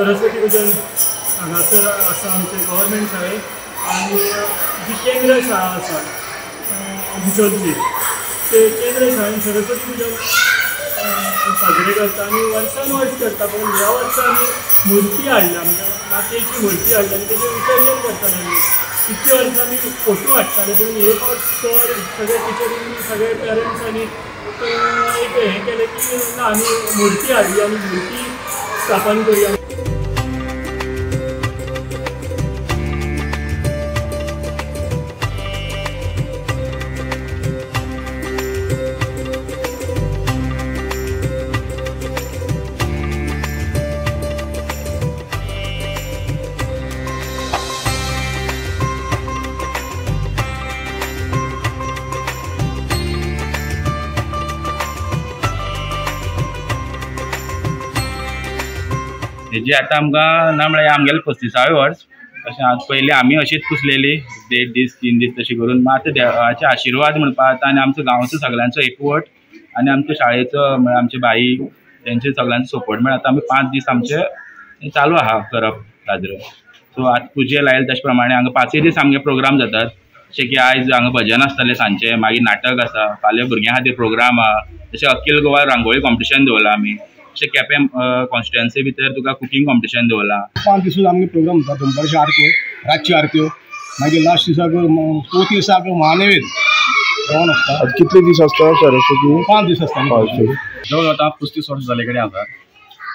सरस्वती पूजन हांगासर आसा आमचे गव्हर्मेंट शाळेंत आनी जी केंद्र शाळा आसा बिचोलची ते केंद्र शाळेंत सरस्वती पूजन साजरे करता आनी वर्सान वर्स करता। पण ह्या वर्सा आमी मुर्ती हाडल्या म्हणजे मातयेची मुर्ती हाडल्या आनी तेजें विसर्जन करताले आमी। इतके वर्सां आमी फोटो हाडटाले पूण हे फावट सर सगळे टिचरींनी सगळे पेरंट्सांनी एक हें केलें की ना आमी मुर्ती हाडली आनी मुर्ती स्थापन करूया। हेजी आतां आमकां ना म्हळ्यार आमगेलें 35वें वर्स अशें आज पयलीं आमी अशीच पुसलेली 1 दीस 3 दीस तशी करून आतां देवाचे आशिर्वाद म्हणपा जाता आनी आमचो गांवचो सगळ्यांचो एकवट आनी आमच्या शाळेचो म्हळ्यार आमचे बाई तेंचे सगळ्यांचो सपोर्ट मेळ्ळा आतां आमी 5 दीस आमचे चालू आहा करप साजरो। सो आतां पुजे लायले तशे प्रमाणे हांगा 5 दीस आमगे प्रोग्राम जातात जशें की आयज हांगा भजन आसतलें सांजचें मागीर नाटक आसा फाल्यां भुरग्यां खातीर प्रोग्राम आहा जशें अखील गोवा रांगोळी कॉम्पिटिशन दवरलां आमी अशें केपें कॉन्स्टिट्युएन्सी भितर तुका कुकिंग कॉम्पिटिशन दवरलां। 5 दीस आमगे प्रोग्राम जाता दनपारच्यो आरत्यो रातच्यो आरत्यो मागीर लास्ट दिसाक 4 दिसाक महानैवेद्य जेवण आसता। कितले दीस आसता सरस्वती? 5 दीस आसता। जवळ आता 35 वर्स जाले कडेन आसा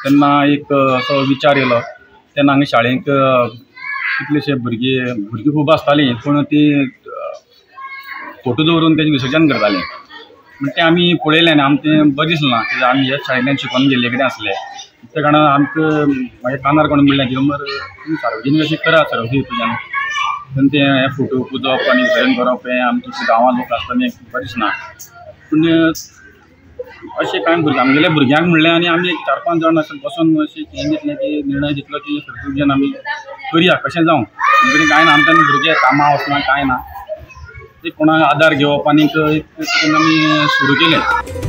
तेन्ना एक असो विचार येयलो तेन्ना हांगा शाळेंत कितलेशे भुरगीं खूब आसतालीं पूण ती फोटो दवरून तेजें विसर्जन करतालीं म्हण तें आमी पळयलें आनी आमकां तें बरें दिसलें ना कित्याक आमी ह्याच शाळेंतल्यान शिकून गेल्ले कडेन आसले त्या कारणान आमकां म्हाज्या कानार कोणें म्हणलें की मर तुमी सार्वजनीक अशें करा सरस्वती पुजन तेन्ना तें हें फोटो पुजप आनी विसर्जन करप हें आमच्या गांवांत लोक आसता तें बरें दिसना पूण अशें कांय आमगेल्या भुरग्यांक म्हणलें आनी आमी एक 4-5 जाण अशें बसून अशें हें घेतलें की निर्णय घेतलो की सरस्वती पुजन आमी करया कशें जावं म्हणजे कांय ना आमच्यान भुरगे कामां वचना कांय ना ते कोणाक आदार घेवप आनीक एक करून आमी सुरू केलें।